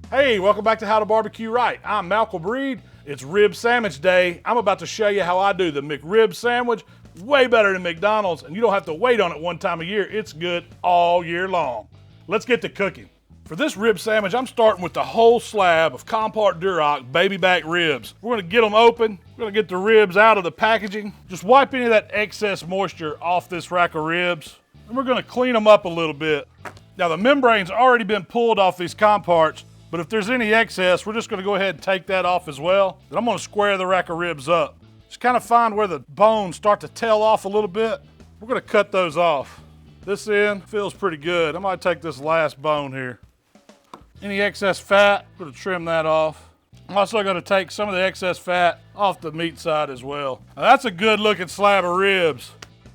Hey, welcome back to How to Barbecue Right. I'm Malcom Reed. It's rib sandwich day. I'm about to show you how I do the McRib sandwich. Way better than McDonald's, and you don't have to wait on it one time a year. It's good all year long. Let's get to cooking. For this rib sandwich, I'm starting with the whole slab of Compart Duroc baby back ribs. We're gonna get them open. We're gonna get the ribs out of the packaging. Just wipe any of that excess moisture off this rack of ribs. And we're gonna clean them up a little bit. Now the membrane's already been pulled off these Comparts, but if there's any excess, we're just gonna go ahead and take that off as well. Then I'm gonna square the rack of ribs up. Just kind of find where the bones start to tail off a little bit. We're gonna cut those off. This end feels pretty good. I might take this last bone here. Any excess fat, we're gonna trim that off. I'm also gonna take some of the excess fat off the meat side as well. Now that's a good looking slab of ribs.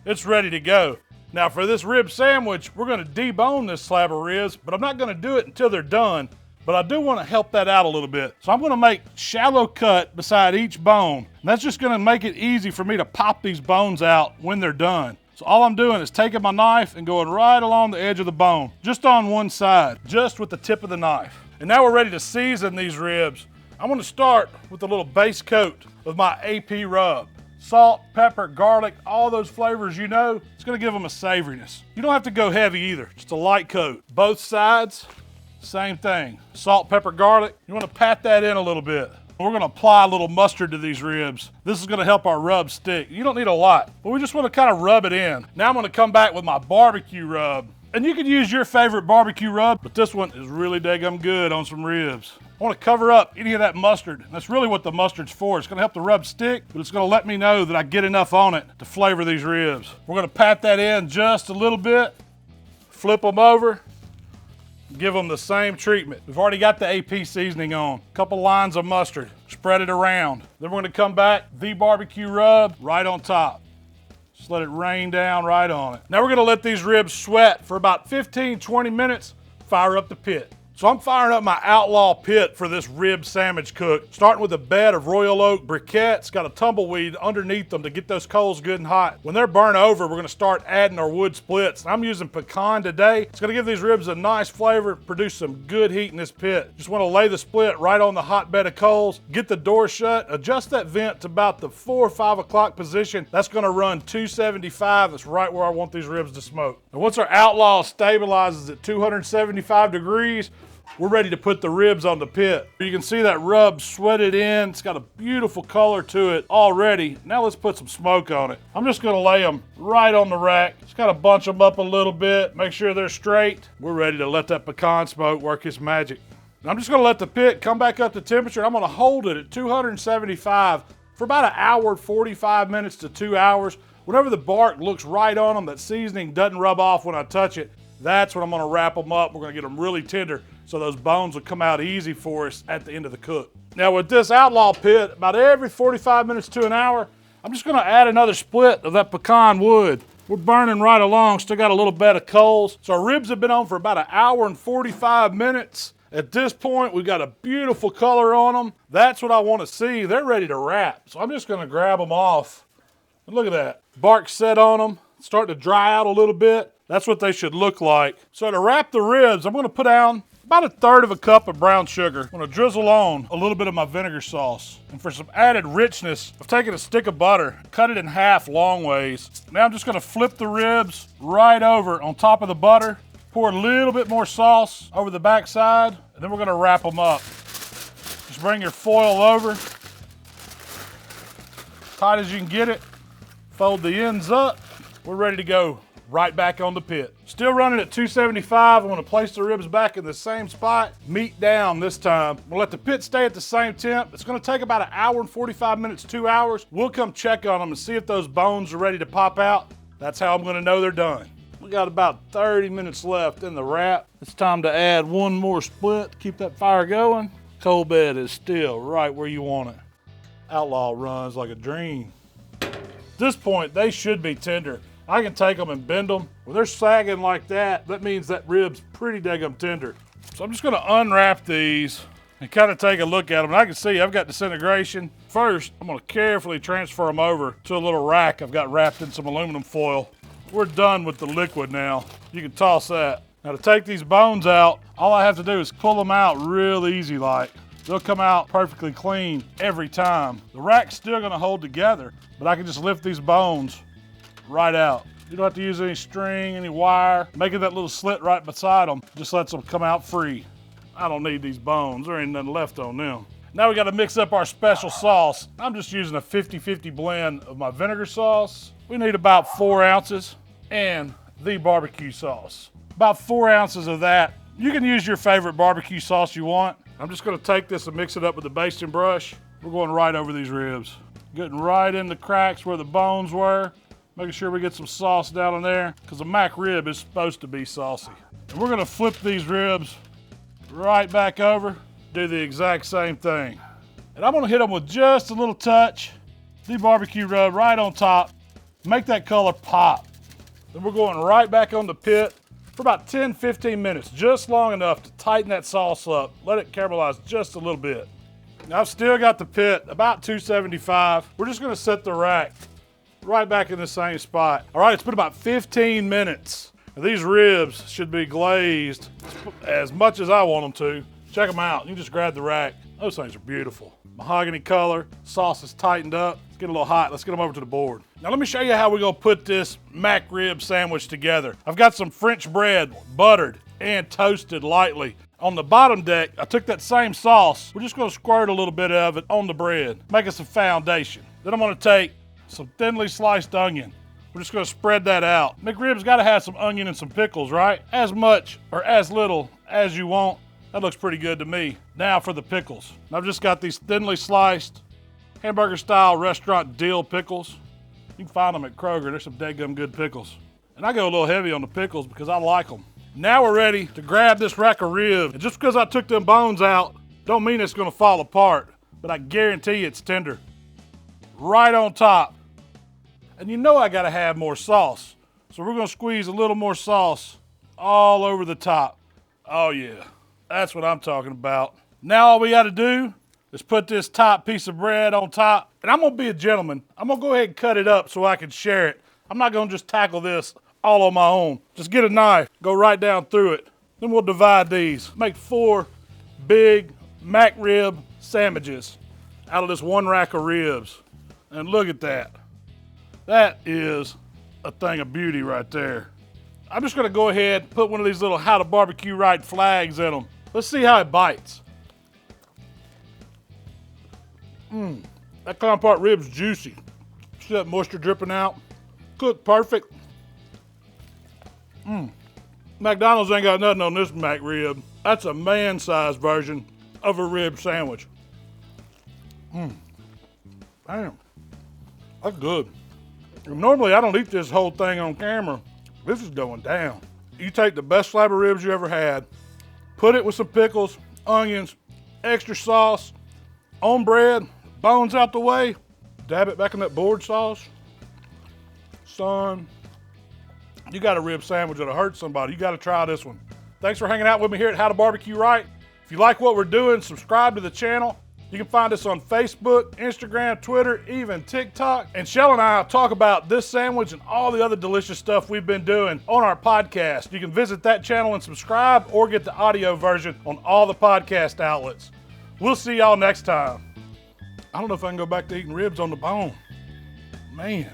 It's ready to go. Now for this rib sandwich, we're gonna debone this slab of ribs, but I'm not gonna do it until they're done. But I do want to help that out a little bit. So I'm going to make shallow cut beside each bone. And that's just going to make it easy for me to pop these bones out when they're done. So all I'm doing is taking my knife and going right along the edge of the bone, just on one side, just with the tip of the knife. And now we're ready to season these ribs. I'm going to start with a little base coat of my AP rub. Salt, pepper, garlic, all those flavors you know, it's going to give them a savoriness. You don't have to go heavy either, just a light coat. Both sides. Same thing, salt, pepper, garlic. You want to pat that in a little bit. We're going to apply a little mustard to these ribs. This is going to help our rub stick. You don't need a lot, but we just want to kind of rub it in. Now I'm going to come back with my barbecue rub. And you can use your favorite barbecue rub, but this one is really daggum good on some ribs. I want to cover up any of that mustard. That's really what the mustard's for. It's going to help the rub stick, but it's going to let me know that I get enough on it to flavor these ribs. We're going to pat that in just a little bit, flip them over, give them the same treatment. We've already got the AP seasoning on. A couple lines of mustard. Spread it around. Then we're going to come back, the barbecue rub right on top. Just let it rain down right on it. Now we're going to let these ribs sweat for about 15-20 minutes. Fire up the pit. So I'm firing up my Outlaw pit for this rib sandwich cook. Starting with a bed of Royal Oak briquettes. Got a tumbleweed underneath them to get those coals good and hot. When they're burnt over, we're gonna start adding our wood splits. I'm using pecan today. It's gonna give these ribs a nice flavor, produce some good heat in this pit. Just wanna lay the split right on the hot bed of coals, get the door shut, adjust that vent to about the 4 or 5 o'clock position. That's gonna run 275. That's right where I want these ribs to smoke. And once our Outlaw stabilizes at 275 degrees, we're ready to put the ribs on the pit. You can see that rub sweated in. It's got a beautiful color to it already. Now let's put some smoke on it. I'm just gonna lay them right on the rack. Just gotta bunch them up a little bit, make sure they're straight. We're ready to let that pecan smoke work its magic. I'm just gonna let the pit come back up to temperature. I'm gonna hold it at 275 for about an hour, 45 minutes to 2 hours. Whenever the bark looks right on them, that seasoning doesn't rub off when I touch it, that's when I'm gonna wrap them up. We're gonna get them really tender so those bones will come out easy for us at the end of the cook. Now with this Outlaw pit, about every 45 minutes to an hour, I'm just gonna add another split of that pecan wood. We're burning right along, still got a little bed of coals. So our ribs have been on for about an hour and 45 minutes. At this point, we've got a beautiful color on them. That's what I wanna see. They're ready to wrap. So I'm just gonna grab them off. And look at that, bark set on them, starting to dry out a little bit. That's what they should look like. So to wrap the ribs, I'm gonna put down about 1/3 cup of brown sugar. I'm gonna drizzle on a little bit of my vinegar sauce. And for some added richness, I've taken a stick of butter, cut it in half long ways. Now I'm just gonna flip the ribs right over on top of the butter, pour a little bit more sauce over the back side, and then we're gonna wrap them up. Just bring your foil over, tight as you can get it, fold the ends up. We're ready to go. Right back on the pit. Still running at 275. I'm gonna place the ribs back in the same spot, meat down this time. I'm gonna let the pit stay at the same temp. It's gonna take about an hour and 45 minutes, 2 hours. We'll come check on them and see if those bones are ready to pop out. That's how I'm gonna know they're done. We got about 30 minutes left in the wrap. It's time to add one more split to keep that fire going. Coal bed is still right where you want it. Outlaw runs like a dream. At this point, they should be tender. I can take them and bend them. When they're sagging like that, that means that rib's pretty daggum tender. So I'm just gonna unwrap these and kind of take a look at them. And I can see I've got disintegration. First, I'm gonna carefully transfer them over to a little rack I've got wrapped in some aluminum foil. We're done with the liquid now. You can toss that. Now to take these bones out, all I have to do is pull them out real easy like. They'll come out perfectly clean every time. The rack's still gonna hold together, but I can just lift these bones right out. You don't have to use any string, any wire. Making that little slit right beside them just lets them come out free. I don't need these bones, there ain't nothing left on them. Now we gotta mix up our special sauce. I'm just using a 50-50 blend of my vinegar sauce. We need about 4 ounces and the barbecue sauce. About 4 ounces of that. You can use your favorite barbecue sauce you want. I'm just gonna take this and mix it up with the basting brush. We're going right over these ribs. Getting right in the cracks where the bones were. Making sure we get some sauce down in there, because the MacRib is supposed to be saucy. And we're gonna flip these ribs right back over, do the exact same thing. And I'm gonna hit them with just a little touch, the barbecue rub right on top, make that color pop. Then we're going right back on the pit for about 10-15 minutes, just long enough to tighten that sauce up, let it caramelize just a little bit. Now I've still got the pit about 275. We're just gonna set the rack right back in the same spot. All right, it's been about 15 minutes. Now, these ribs should be glazed as much as I want them to. Check them out, you just grab the rack. Those things are beautiful. Mahogany color, sauce is tightened up. It's getting a little hot, let's get them over to the board. Now let me show you how we're gonna put this MacRib sandwich together. I've got some French bread, buttered and toasted lightly. On the bottom deck, I took that same sauce. We're just gonna squirt a little bit of it on the bread, make it some foundation. Then I'm gonna take some thinly sliced onion. We're just gonna spread that out. McRib's gotta have some onion and some pickles, right? As much or as little as you want. That looks pretty good to me. Now for the pickles. I've just got these thinly sliced hamburger style restaurant dill pickles. You can find them at Kroger. There's some dadgum good pickles. And I go a little heavy on the pickles because I like them. Now we're ready to grab this rack of ribs. And just because I took them bones out, don't mean it's gonna fall apart, but I guarantee you it's tender. Right on top. And you know I gotta have more sauce. So we're gonna squeeze a little more sauce all over the top. Oh yeah, that's what I'm talking about. Now all we gotta do is put this top piece of bread on top. And I'm gonna be a gentleman. I'm gonna go ahead and cut it up so I can share it. I'm not gonna just tackle this all on my own. Just get a knife, go right down through it. Then we'll divide these. Make 4 big MacRib sandwiches out of this one rack of ribs. And look at that. That is a thing of beauty right there. I'm just gonna go ahead and put one of these little HowToBBQRight flags in them. Let's see how it bites. That Compart rib's juicy. See that moisture dripping out? Cooked perfect. McDonald's ain't got nothing on this MacRib. That's a man-sized version of a rib sandwich. Damn, that's good. Normally I don't eat this whole thing on camera. This is going down. You take the best slab of ribs you ever had, put it with some pickles, onions, extra sauce, on bread, bones out the way, dab it back in that board sauce. Son, you got a rib sandwich that'll hurt somebody. You gotta try this one. Thanks for hanging out with me here at HowToBBQRight. If you like what we're doing, subscribe to the channel. You can find us on Facebook, Instagram, Twitter, even TikTok. And Shell and I talk about this sandwich and all the other delicious stuff we've been doing on our podcast. You can visit that channel and subscribe or get the audio version on all the podcast outlets. We'll see y'all next time. I don't know if I can go back to eating ribs on the bone. Man.